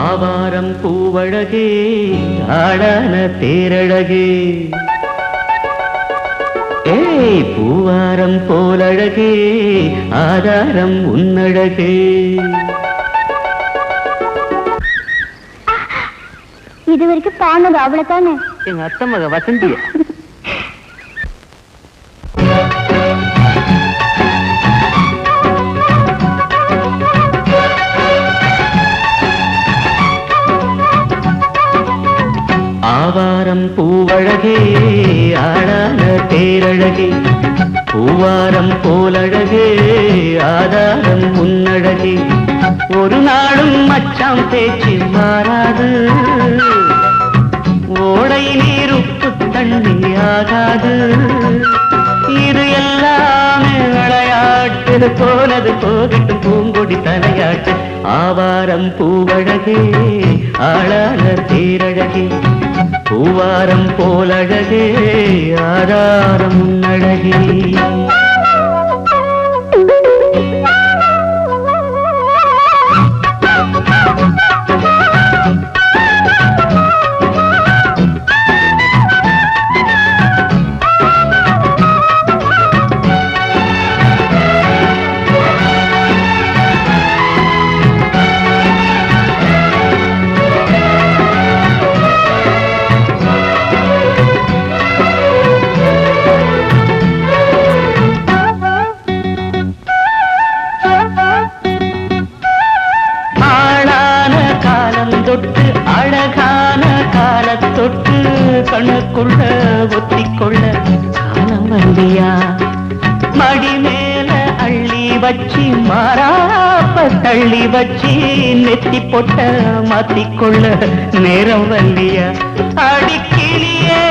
ஆவாரம் பூவழகே ஆடான தேரழகே ஏய் பூவாரம் போலழகே ஆதாரம் உன்னழகே. இது வரைக்கும் பானது அவ்வளவுதானே. எங்க அத்தை மக வசந்திய ஆவாரம் பூவழகே ஆடான தேரழகே பூவாரம் போலழகே ஆதாரம் உன்னழகே. ஒரு நாளும் மச்சாம் பேச்சு மாறாது ஓடை நீர் உப்பு தண்ணி ஆகாது. இது எல்லாமே விளையாட்டு போனது போகட்டு பூங்கொடி தலையாட்டு. ஆவாரம் பூவழகே ஆளான தேரழகே பூவாரம் போலழகே ஆதாரம் உன்னழகே. அழகான காலத்தொட்டு கண்ணுக்குள்ள ஒத்திக்கொள்ள காலம் வந்தியா. மடி மேல அள்ளி வச்சி மாறாப்ப தள்ளி வச்சி நெத்தி பொட்ட மாத்திக்கொள்ள நேரம் வந்தியா. அடிக்கிளியே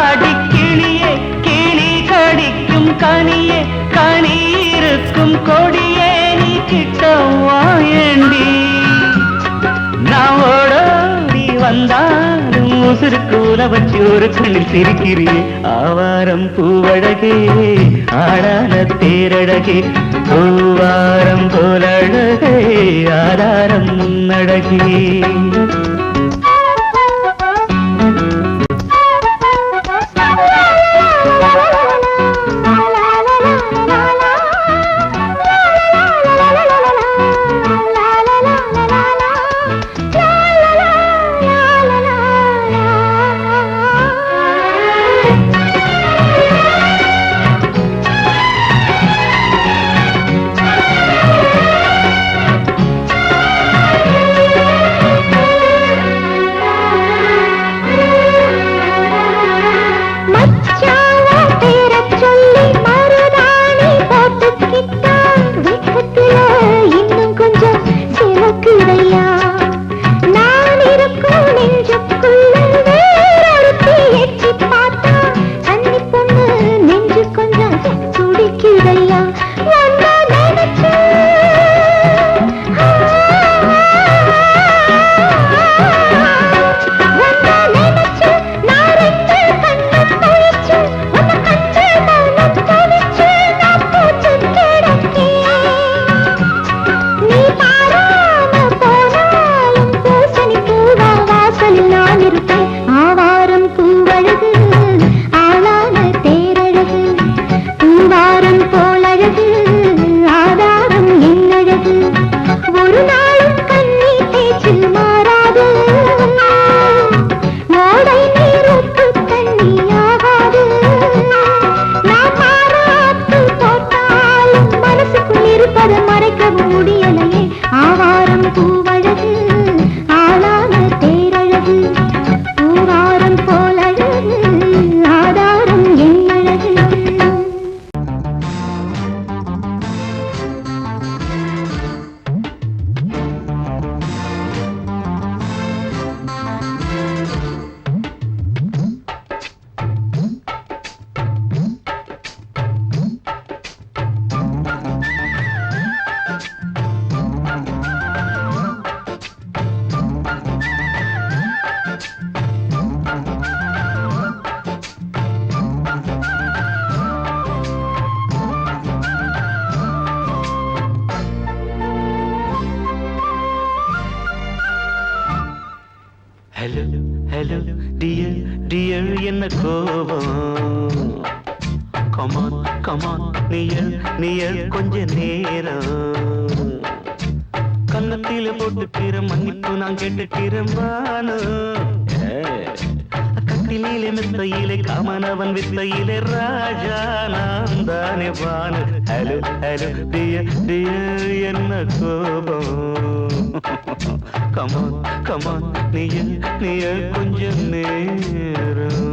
அடிக்கிளியே கிளி கடிக்கும் கனியே கனீருக்கும் கொடியே நீ கிட்ட வாயண்டி. நான் ஓடோடி வந்தாலும் உசுருக்கு உல வச்சு ஒரு கண்ணில் சிரிக்கிறே. ஆவாரம் பூவழகே ஆடான தேரழகே பூவாரம் போலழகே ஆதாரம் முன்னழகே. ஹலோ ஹலோ டியர் டியர் என்ன கோபம் கமான் கமான் நியர் நியர் கொஞ்ச நேரம் கன்னத்தில போட்டுக்கிற மன்னிப்பு நான் கேட்டுக்கிறேன் வானு கட்டிலே மெத்தையிலே காமனவன் வித்தையிலே ராஜா நான் தானே வானு ஹலோ ஹலோ டியர் டியர் என்ன கோபம் கமான் கமான் நியர் நியர் கொஞ்ச நேரம்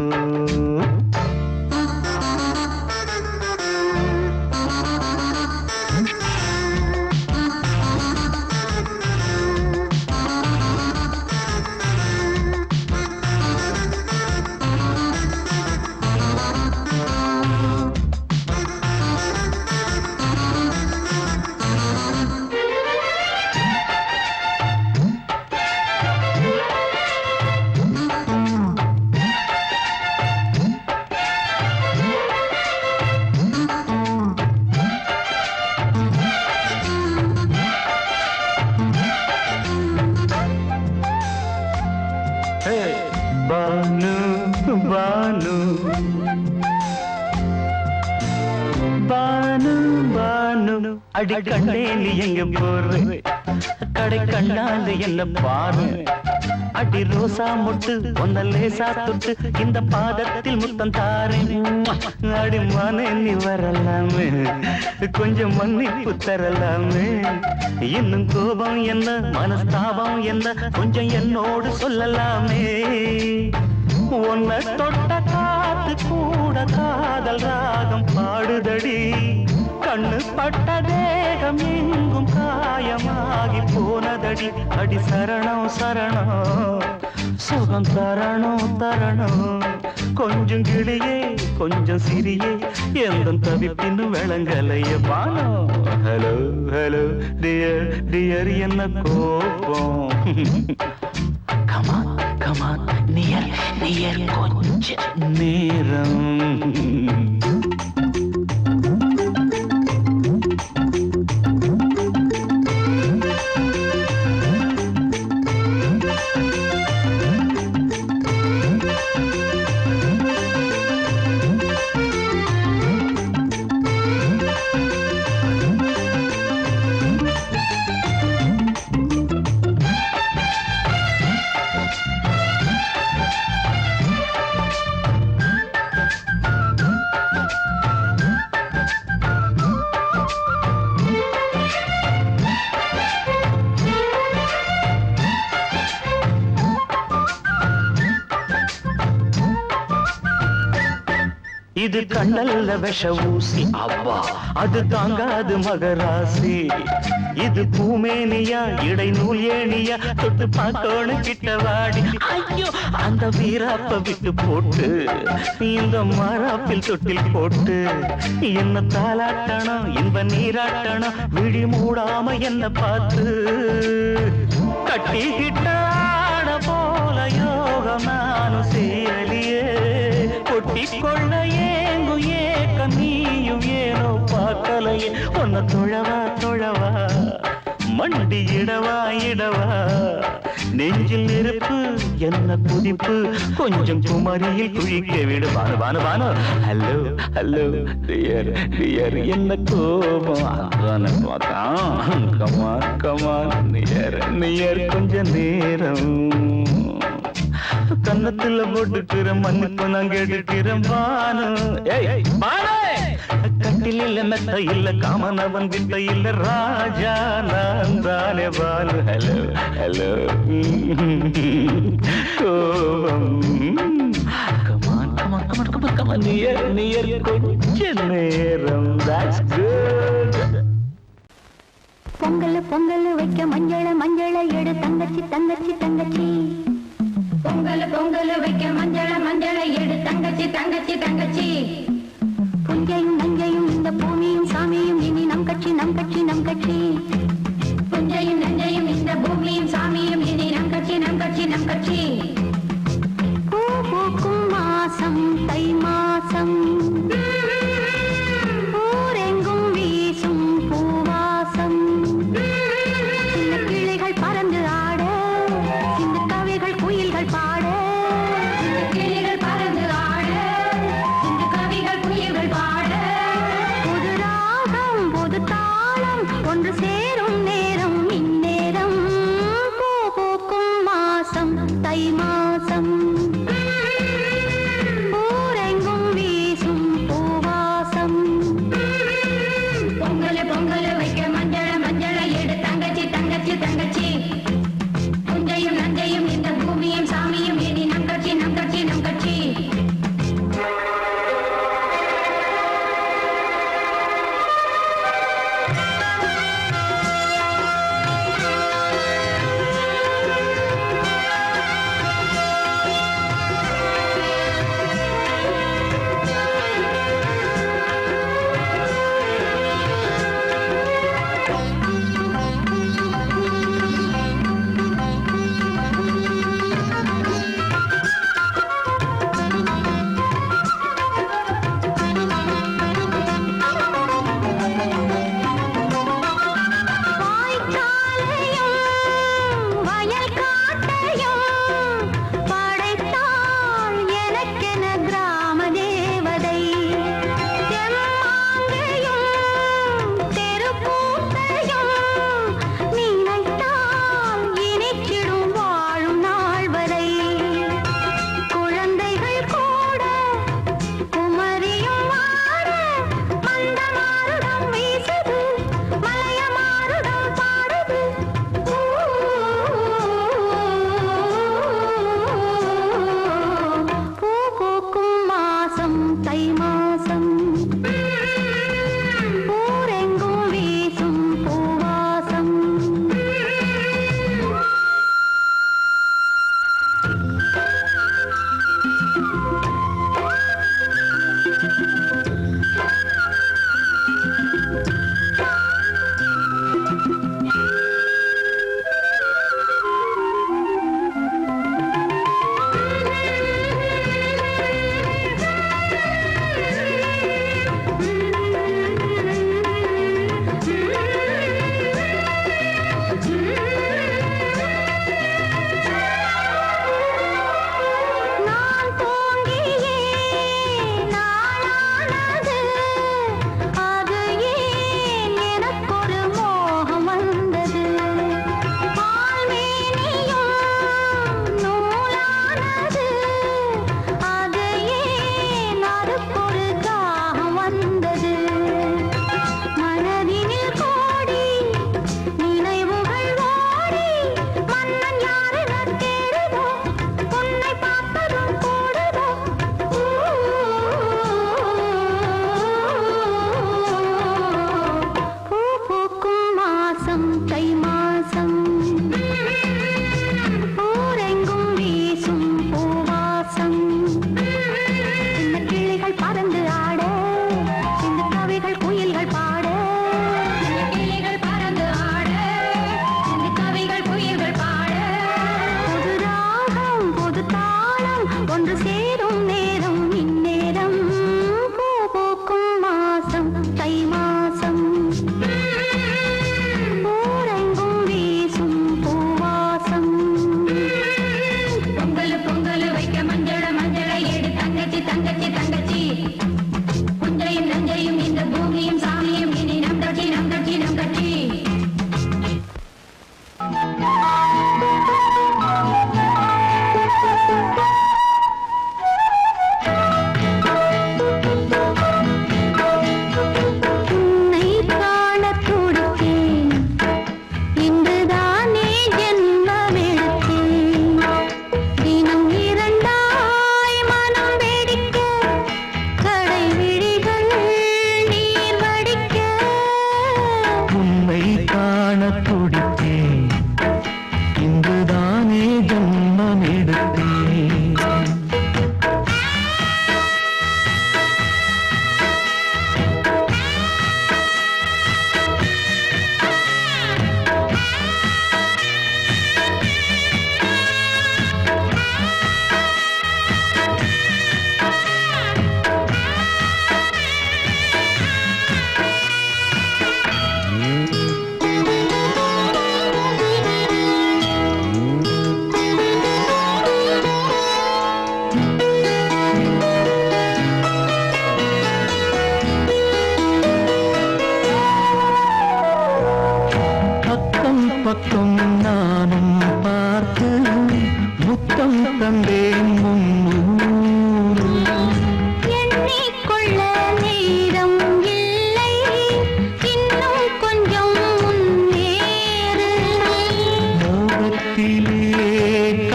பானு பானு பானு பானு அடி கண்டே நீ எங்க போற கடை கண்ணாந்து என்ன பாரு அடி ரோசா முட்டு ஒன்ன லேசா தொட்டு இந்த பாதத்தில் முத்தம் தாரே அடி மானே நீ வரலாமே கொஞ்சம் மன்னிப்பு தரலாமே இன்னும் கோபம் என்ன மனஸ்தாபம் என்ன கொஞ்சம் என்னோடு சொல்லலாமே உன்னை தொட்ட காத்து கூட காதல் ராகம் பாடுதடி கண்ணு பட்ட தேகம் எங்கும் காயமாகி போனதடி அடி சரணம் சரணம் சுகம் தரணும் தரணும் கொஞ்சம் கிளியே கொஞ்சம் சிறியே எந்த தவிப்பின்னு விளங்கலைய பானோ ஹலோ ஹலோ டியர் டியர் என்ன கோபம் கமான் கமான் நியர் நியர் கொஞ்ச நேரம் இது கண்ணல்ல விஷ ஊசி அவ்வா அது தாங்காது மகராசி இது பூமேனியா இடை நூல் ஏனியா தொட்டு பார்க்கணும் கிட்டவாடி ஐயோ அந்த வீராப்ப விட்டு போட்டு இந்த மாறாப்பில் தொட்டில் போட்டு என்ன தாளாட்டணும் இன்ப நீராட்டணும் விழி மூடாம என்ன பார்த்து கட்டிக்கிட்ட போல யோகம் நானும் சேரலியே கொட்டி கொள்ள ஏங்கு ஏக்க நீயும் ஏனோ பார்க்கலையே உன்னை தொழவா தொழவா மண்டி இடவா இடவா நெஞ்சில் நெருப்பு என்ன குதிப்பு கொஞ்சம் குமரியில் குழிக்க விடு வானு வானு வானு ஹலோ ஹலோ டியர் டியர் என்ன கோபம் அதான பார்த்தான் கமான் கமான் நியர் நியர் கொஞ்ச நேரம் கன்னத்துல போட்டுக்கிற மன்னிப்பு நான் கேட்டுக்கிறேன் பானு கட்டில மெத்த இல்ல காமனவன் வித்த இல்ல ராஜா நான் தானே பானு ஹலோ ஹலோ கோபம் come on come on come on come on come on near near கொஞ்ச நேரம் that's good பொங்கல் பொங்கல் வைக்க மஞ்சள மஞ்சள எடு தங்கச்சி தங்கச்சி தங்கச்சி பொங்கல் பொங்கல் வைக்க மஞ்சள மஞ்சள எடு தங்கச்சி தங்கச்சி தங்கச்சி புஞ்சையும் நஞ்சையும் இந்த பூமியும் சாமியும் இனி நம் கட்சி நம் கட்சி நம் கட்சி புஞ்சையும் நஞ்சையும் இந்த பூமியும் சாமியும் இனி நம் கட்சி நம் கட்சி நம் கட்சி பூ பூக்கும் மாசம் தை மாசம் ஊரெங்கும் வீசும் பூவாசம் சின்ன கிளைகள் பறந்து ஆட சின்ன கவிகள் குயில்கள் பா மாசம் தை மாசம் ஊரெங்கும் வீசும் பூவாசம் பொங்கல் பொங்கல் வைக்க மஞ்சள மஞ்சள எடு தங்கச்சி தங்கச்சி தங்கச்சி புஞ்சையும் நஞ்சையும் இந்த பூமியும் சாமியும் இனி நம் கட்சி நம் கட்சி நம் கட்சி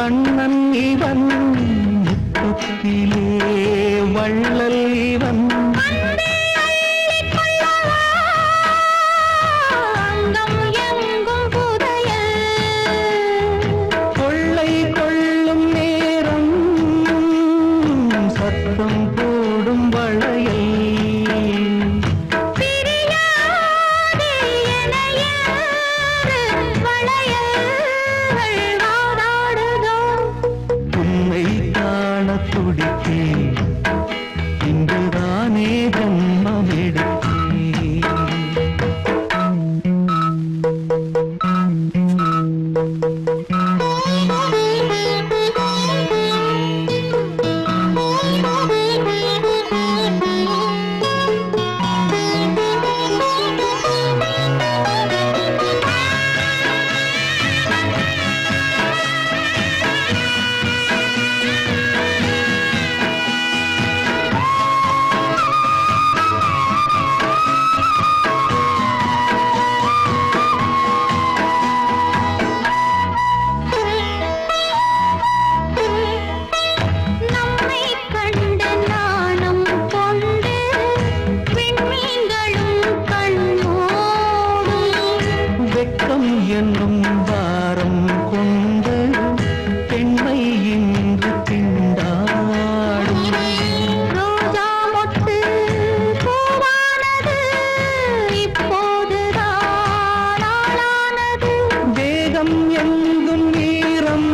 கண்ணன் இவன் முத்தத்திலே வள்ளல் இவன் கொள்ளை கொள்ளும் நேரம் சத்தம் போடும் வளையல் உன்னை காண துடித்தேன் இன்றுதானே ஜன்மம் எடுத்தேன் வெட்கம் என்னும் வாரம் கொண்டு பெண்மை இன்று திண்டாடும் ரோஜா மொட்டு பூவானது இப்போதுதான் ஆளானது வேகம் எங்கும் ஈரம்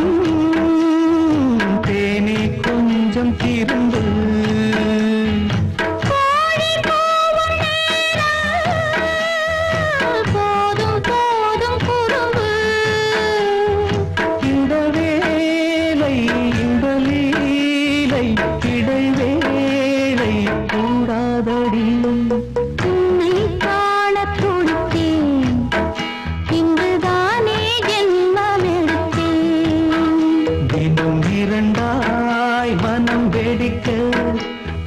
தேனி கொஞ்சம் திருந்து போதும் போதும் குறும்பு இந்த வேலை இந்த லீலை இடைவேளை கூடாதடியும் உன்னை காண துடித்தேன் இன்றுதானே ஜென்மம் எடுத்தேன் தினம் இரண்டாய் மனம் வெடிக்க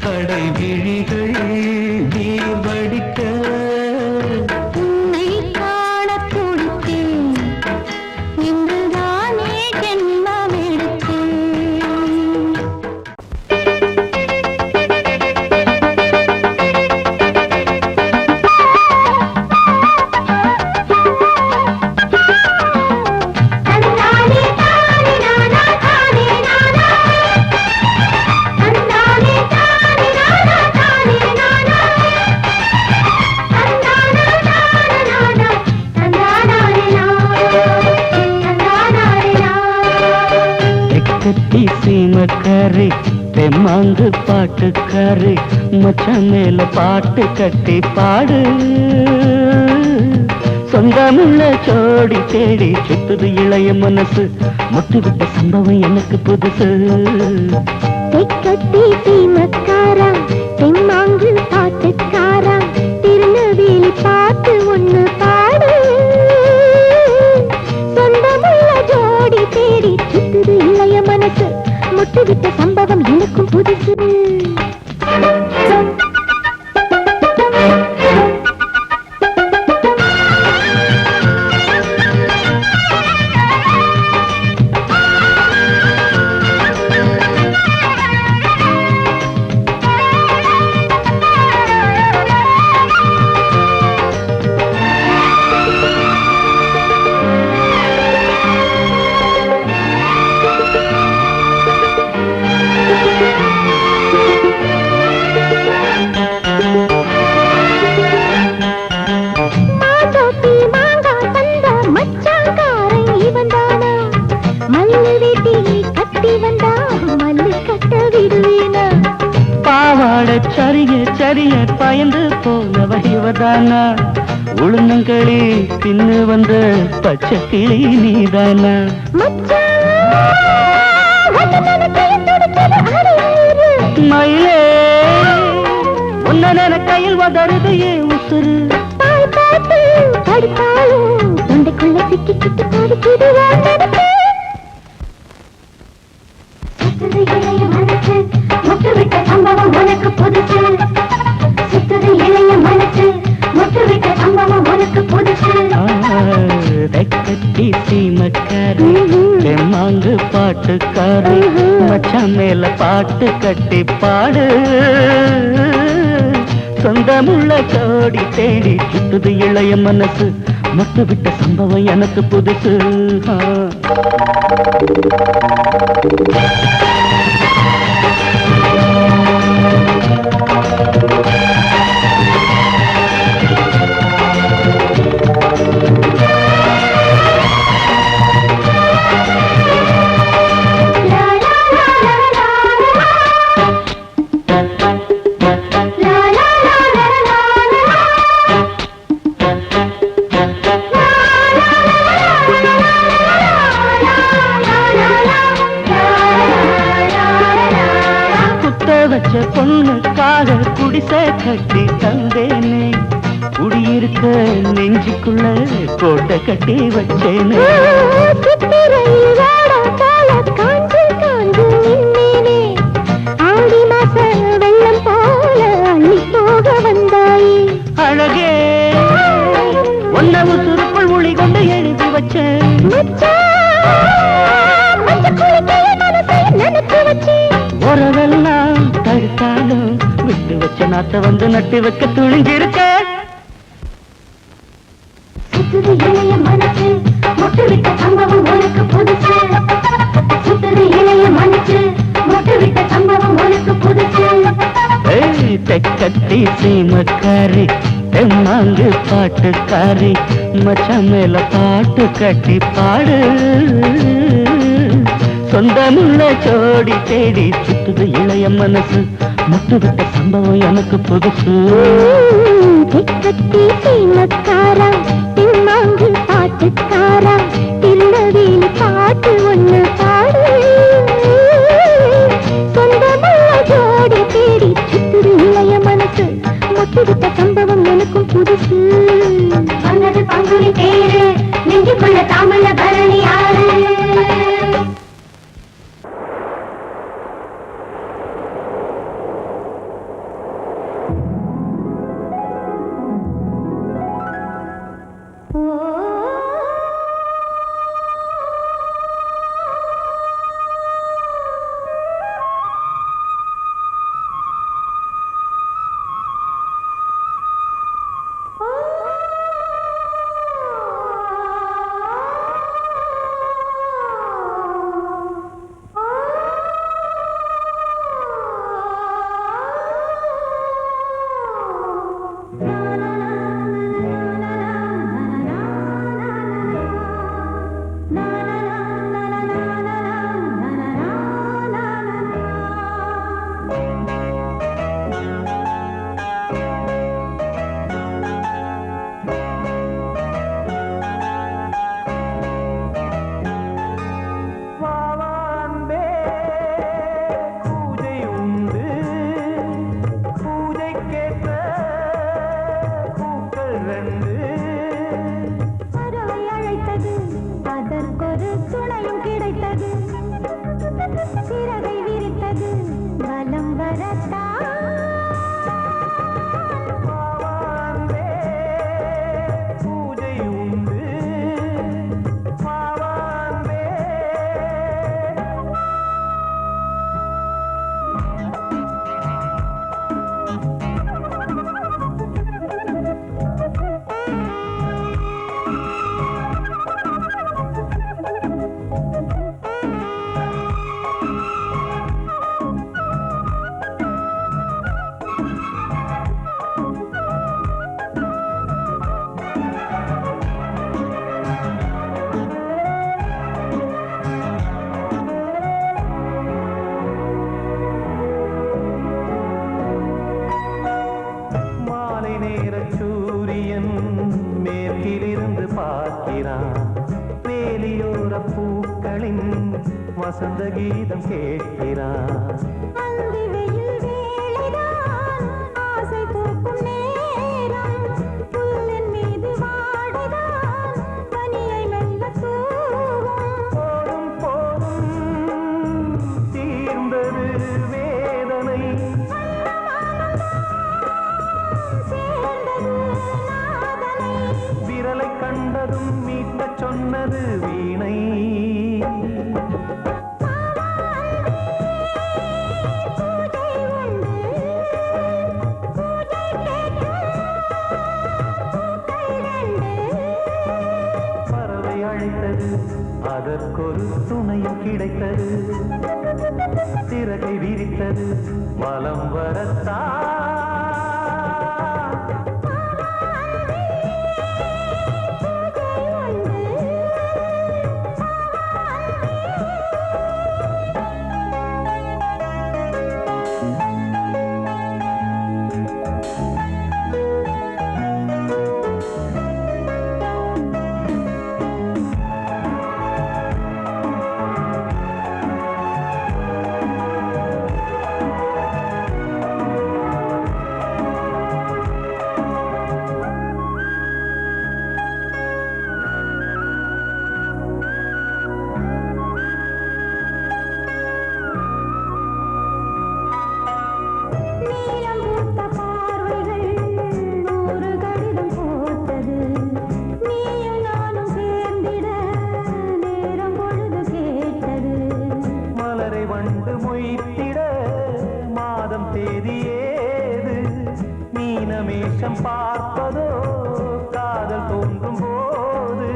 கடை விழிகள் நீர் வடிக்க உன்னை காண துடித்தேன் இன்றுதானே ஜென்மம் எடுத்தேன் தந்தானே தானே நானா தானே நானா தந்தானே தானே நானா தானே நானா தந்தானே தானே நானா தந்தானே நானா எக்கத்தி சீமக்காரி தெம்மாங்கு பாட்டுக்காரி மச்சான் மேல பாட்டு கட்டி பாடு சொந்தமுள்ள ஜோடி தேடி சுத்துது இளைய மனசு முட்டுவிட்ட சம்பவம் எனக்கு புதுசு தெக்கத்தி சீமக்காரா தெம்மாங்கு பாட்டுக்காரா திருநெல்வேலி பாட்டு ஒண்ணு பாடு சொந்தமுள்ள ஜோடி தேடி சுத்துது இளைய மனசு முட்டுவிட்ட சம்பவம் எனக்கும் புதுசு சரிய சரிய பயந்து போனவ இவதானா உளுந்தங்களி தின்னு வந்த பச்சை கிளி நீதானா மயிலே உன்ன கையில் வதருது ஏன் உசுறு தொண்டைக்குள்ள சிக்கி சிக்கி பாடிக்கிது முட்டுவிட்ட சம்பவம் உனக்கு புதுசு சுத்துது இளைய மனசு முட்டுவிட்ட சம்பவம் உனக்கு புதுசு கட்டி சீமக்காரி தெம்மாங்கு பாட்டுக்காரி மச்சான் மேல பாட்டு கட்டி பாடு சொந்தமுள்ள கோடி தேடி சுத்துது இளைய மனசு மொட்டு விட்ட சம்பவம் எனக்கு புதுசு வச்ச பொண்ணுக்காக குடிசை கட்டி தந்தேனே குடியிருக்க நெஞ்சுக்குள்ள கோட்டை கட்டி வச்சேனே வெள்ளம் போல அள்ளி போக வந்தாயே அழகே ஒன்னவு சுருக்குள் மொழி கொண்டு எழுதி வச்சேன் உறவெல்லாம் தடுத்தாலும் விட்டு வச்ச நாத்த வந்து நட்டு வைக்க துணிஞ்சிருக்க சுத்துது இளைய மனசு மொட்டு விட்ட சம்பவம் உனக்கு புதுசு சுத்துது இளைய மனசு மொட்டு விட்ட சம்பவம் உனக்கு புதுசு தெக்கத்தி சீமக்காரி தெம்மாங்கு பாட்டுக்காரி மச்சான் மேல பாட்டு கட்டி பாடு சொந்தமுள்ள ஜோடி தேடி சுத்துது இளைய மனசு முட்டு விட்ட சம்பவம் எனக்கு புதுசு தெக்கத்தி சீமக்காரா தெம்மாங்கு பாட்டுக்காரா திருநெல்வேலி பாட்டு ஒண்ணு பாடு சொந்தமுள்ள ஜோடி தேடி சுத்துது இளைய மனசு முட்டு விட்ட சம்பவம் எனக்கும் புதுசு வந்தது பங்குனி தேரு நெஞ்சுக்குள்ள தாமல பரணி ஆறு வசந்த கீதம் கேட்கிறார் சொன்னது வீணை அதற்கொரு துணையும் கிடைத்தது, சிறகை விரித்தது வலம் வரத்தான். பார்ப்பதோ காதல் தோன்றும் போது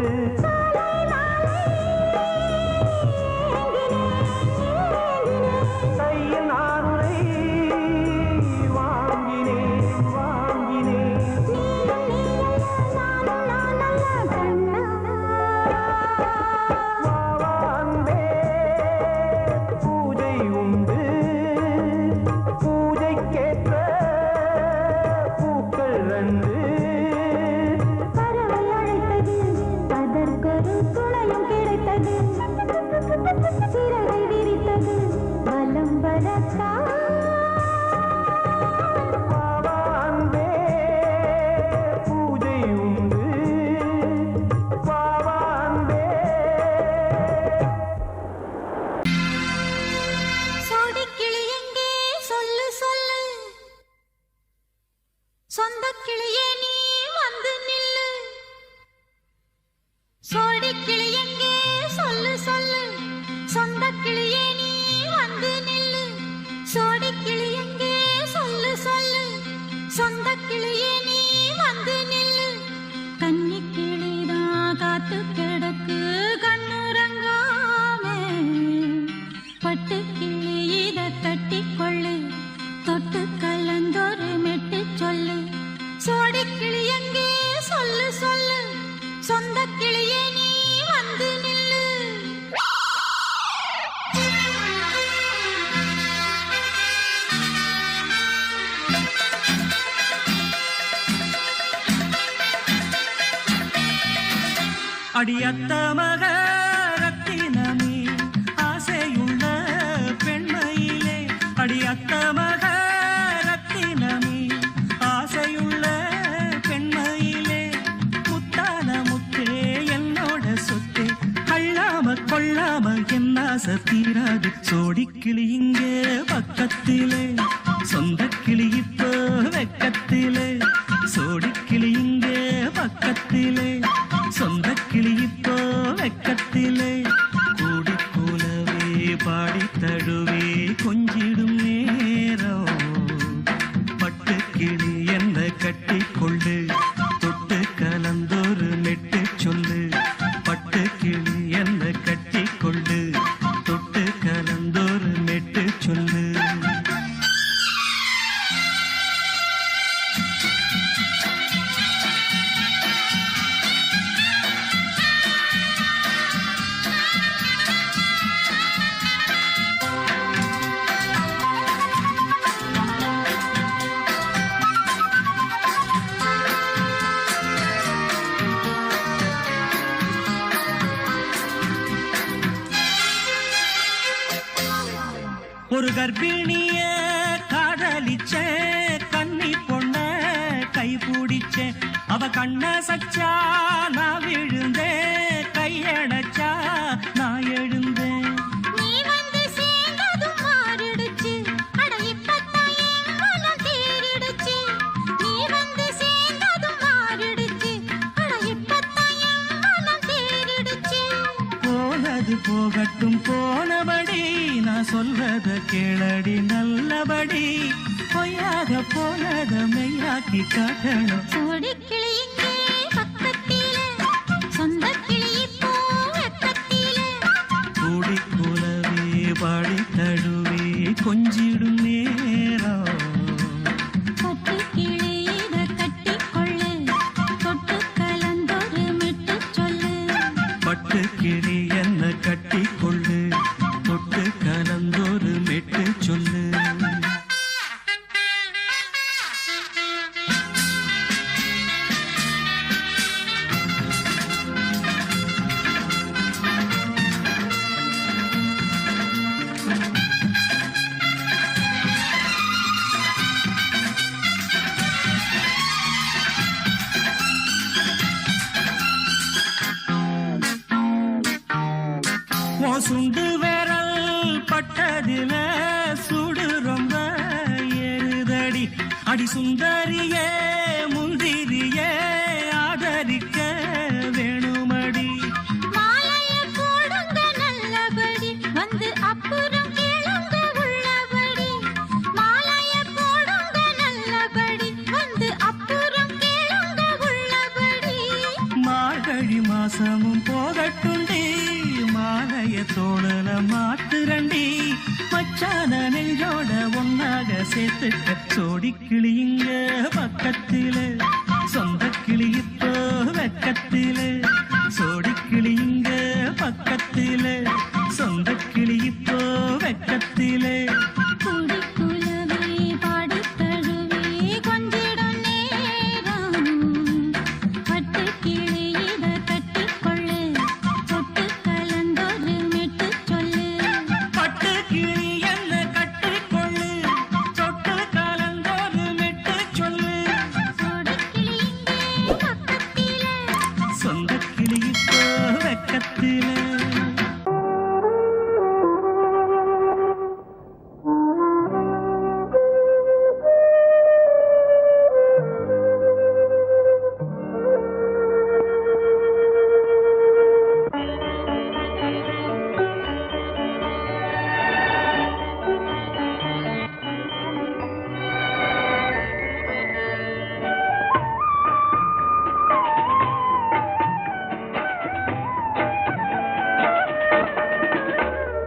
கையில் நானுரை வாங்கினேன் வாங்கினேன். வாவான்பே பூஜை உண்டு, பூஜைக்கேற்ற பறவை அழைத்தது, அதற்கொரு துணையும் கிடைத்தது, சிறகை விரித்தது வலம் வரத்தான். பூஜை உண்டு பாவான்பே. சோடிக்கிளி எங்கே சொல்லு சொல்லு, சொந்த கிளியே நீ வந்து நில்லு. சோடி கிளி எங்கே சொல்லு சொல்லு, சொந்த கிளியே நீ வந்து நில்லு. சோடி கிளி எங்கே சொல்லு சொல்லு, சொந்த கிளியே நீ வந்து நில்லு. கன்னி கிளிதான் காத்து கிடக்கு கண்ணுறங்காம, பட்டு கிளி இத கட்டிக்கொள்ளு, தொட்டு கலந்தொரு மெட்டு சொல்லு. சோடி கிளி எங்கே சொல்லு சொல்லு, சொந்த கிளியே நீ வந்து நில்லு. அடியத்த மக ரத்தினமே ஆசையுள்ள பெண்மையிலே, அடியத்த மக ரத்தினமே ஆசையுள்ள பெண்மையிலே, முத்தான முத்தே என்னோட சொத்தே, அள்ளாம கொள்ளாம என் ஆசை தீராது. சோடிக்கிளி இங்கே பக்கத்திலே, சொந்த கிளி இப்போ வெக்கத்திலே. சோடிக்கிளி இங்கே பக்கத்திலே, சொந்த கிளி இப்போ வெக்கத்திலே. கூடி கூலவே பாடி தழுவே கொஞ்சிடும் நேரம், பட்டு கிளி என்ன கட்டி கொள்ளு, தொட்டு கலந்தொரு மெட்டு சொல்லு. பட்டு கிளி என்ன கட்டி கொள்ளு, தொட்டு கலந்தொரு மெட்டு சொல்லு. ஒரு கர்ப்பிணிய காதலிச்ச கன்னி பொண்ண கை பிடிச்ச, அவ கண்ண சச்சா நான் விழுந்தேன், கையடைச்சா நான் எழுந்தேன். நீ வந்து சேர்ந்ததும் மாறிடுச்சு, அட இப்பத்தான் என் மனம் தேறிடுச்சு. நீ வந்து சேர்ந்ததும் மாறிடுச்சு, அட இப்பத்தான் என் மனம் தேறிடுச்சு. போனது போகட்டும் போனபடி, நான் சொல்றத கேளடி நல்லபடி, பொய்யாக போனத மெய்யாக்கி காட்டணும். சோடி கிளி இங்கே பக்கத்திலே, சொந்த கிளி இப்போ வெக்கத்திலே. பாடி தழுவே கொஞ்சிடும் நேரம் பட்டு கிளியிட கட்டிக்கொள்ளு தொட்டு கலந்தொரு மிட்டு சொல்லு பட்டு கிளி என்ன கட்டிக்கொள்ளு தொட்டு கலந்தொரு மெட்டு சொல்லு சுண்டு விரல் பட்டதில சுடு ரொம்ப ஏறுதடி அடி சுந்தரியே முந்திரியே ஆதரிக்க வேணுமடி மாலைய போடுங்க நல்லபடி வந்து அப்புறம் கேளுங்க உள்ளபடி மாலைய போடுங்க நல்லபடி வந்து அப்புறம் கேளுங்க உள்ளபடி மார்கழி மாசமும் போகட்டுண்டி மாலைய தோழல மாத்துரண்டி மச்சான நெஞ்சோட ஒன்னாக சேர்த்துக்க சோடி கிளியுங்க பக்கத்தில சொந்த கிளி இப்போ வெக்கத்தில சோடி கிளியுங்க பக்கத்தில சொந்த கிளி இப்போ வெக்கத்தில குடிக்குலவே பாடி தழுவே கொஞ்சிடும் நேரம் பட்டு கிளியிட கட்டிக்கொள்ளு தொட்டு கலந்தொரு மெட்டு சொல்லு பட்டு கிளி என்ன கட்டிக்கொள்ளு தொட்டு கலந்தொரு மெட்டு சொல்லு சோடி கிளியிங்கே பக்கத்திலே சொந்த கிளி இப்போ வெக்கத்தில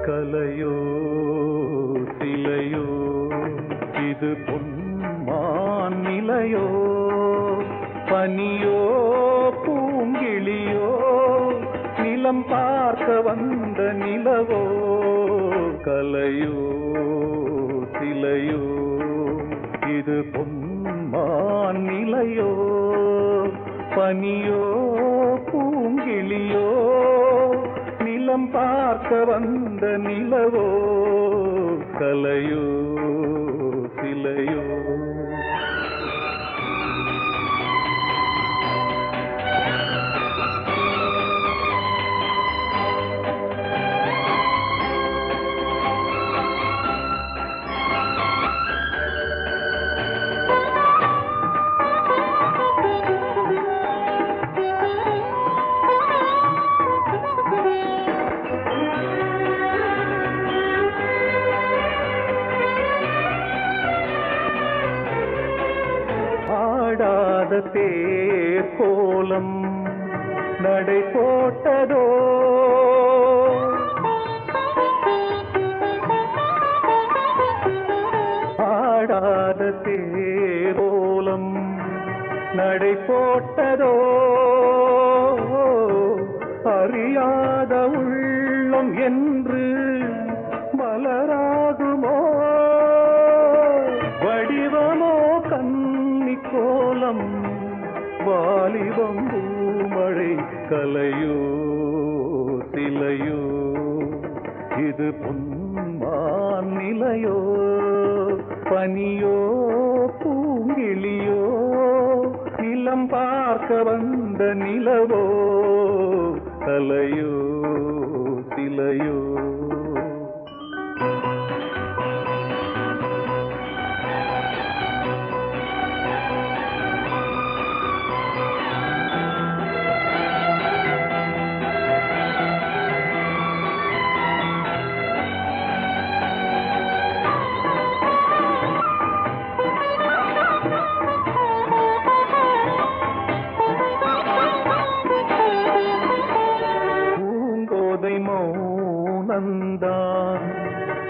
கலையோ சிலையோ இது பொன்மான் நிலையோ பனியோ பூங்கிளியோ நிலம் பார்க்க வந்த நிலவோ கலையோ சிலையோ இது பொன்மான் நிலையோ பனியோ பூங்கிளியோ நிலம் பார்க்க வந்த நிலவோ கலையோ சிலையோ ஆடாத தேர் கோலம் நடை போட்டதோ ஆடாத தேர் கோலம் நடை போட்டதோ அறியாத உள்ளம் என்று மலராகுமோ வடிவமோ கன்னி கோலம் வாலிபம் பூமழை கலையோ சிலையோ இது பொன்மான் நிலையோ பனியோ பூங்கிளியோ நிலம் பார்க்க வந்த நிலவோ கலையோ சிலையோ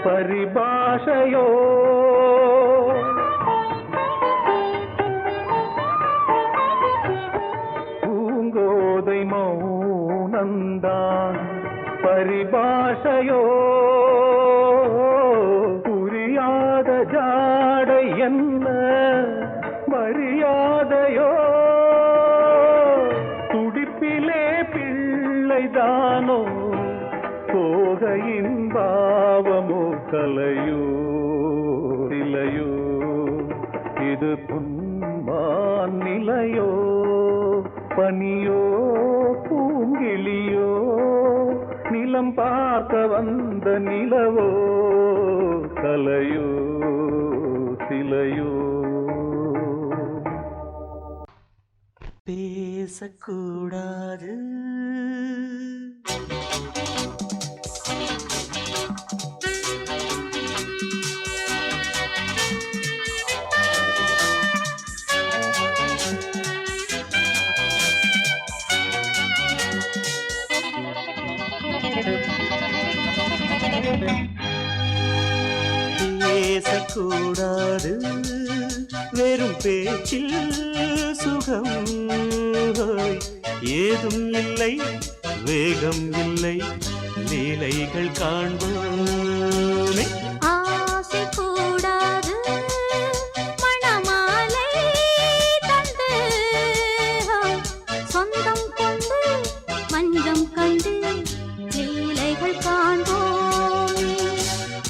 பரிபாஷையோ பூங்கோதை மௌனந்தான் பரிபாஷையோ புரியாத ஜாடை என்ன மரியாதையோ துடிப்பிலே பிள்ளைதானோ போகையின் பாவமோ கலையோ இலையோ இது புன்மான் நிலையோ பனியோ பூங்கிளியோ நிலம் பார்க்க வந்த நிலவோ கலையோ சிலையோ பேசக்கூடாது பேசக்கூடாது வெறும் பேச்சில் சுகம் ஏதும் இல்லை வேகம் இல்லை லீலைகள் காண்போமே ஆசை கூடாது மணமாலை தந்து சொந்தம் கொண்டு மஞ்சம் கண்டு லீலைகள் காண்போமே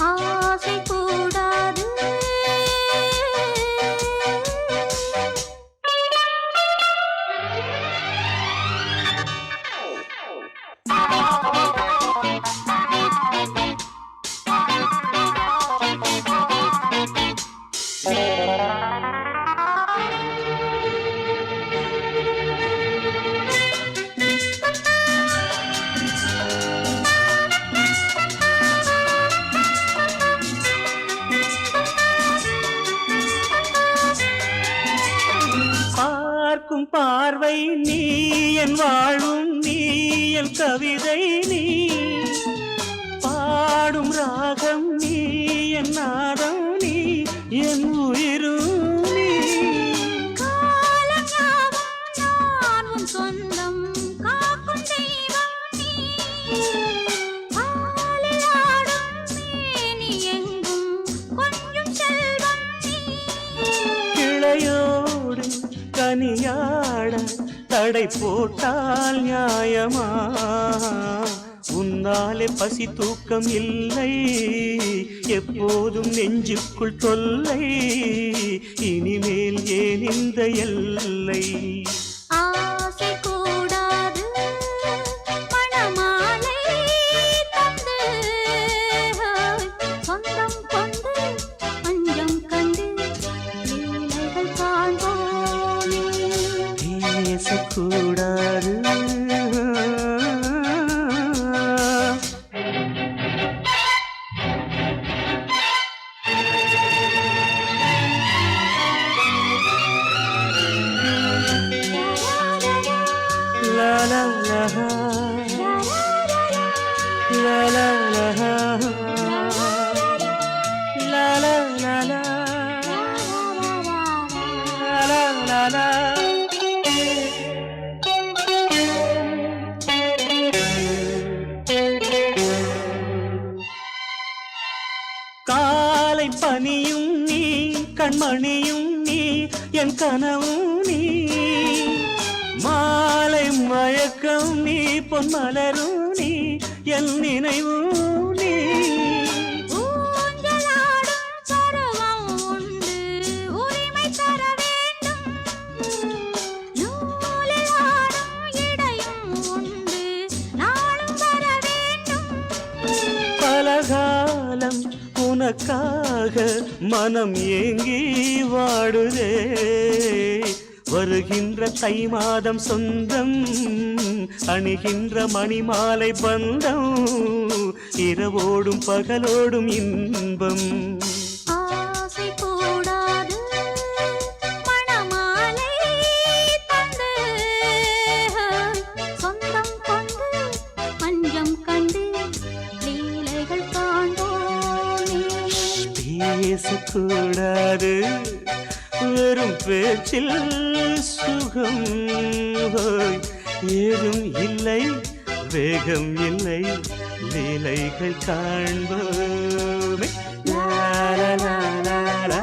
ஆசை கூடாது பார்க்கும் பார்வை நீ என் வாழும் நீ என் கவிதை நீ பாடும் ராகம் நீ என் நாதம் நீ என் உயிரும் நீ காலங்காவும் நான் உன் சொந்தம் காக்கும் தெய்வம் நீ பாலில் ஆடும் மேனி எங்கும் கொஞ்சம் செல்வம் நீ கிளையோடு கனியாட தடை போட்டால் நியாயமா உன்னாலே பசி தூக்கம் இல்லை எப்போதும் நெஞ்சுக்குள் தொல்லை இனிமேல் ஏன் இந்த எல்லை ஆசை கூடாது மணமாலை தந்து சொந்தம் கொண்டு மஞ்சம் கண்டு லீலைகள் காண்போமே பேசக்கூடாது la la la la la la la la la la la la காலை பனியும் நீ கண்மணியும் நீ என் கனவும் நீ மாலை மயக்கம் நீ பொன்மலரும் நீ என் நினைவும் நீ ஊஞ்சலாடும் பருவம் உண்டு உரிமை தர வேண்டும் நூலில் ஆடும் இடையும் உண்டு நாளும் வர வேண்டும் பலகாலம் உனக்காக மனம் ஏங்கி வாடுதே வருகின்ற தை மாதம் சொந்தம் அணிகின்ற மணிமாலை பந்தம் இரவோடும் பகலோடும் இன்பம் ஆசை கூடாது மணமாலை தந்து சொந்தம் கொண்டு மஞ்சம் கண்டு லீலைகள் காண்போமே பேசக்கூடாது வெறும் பேச்சில் சுகம் ஹோய். ஏதும் இல்லை வேகம் இல்லை லீலைகள் காண்போமே லா லா லா லா லா.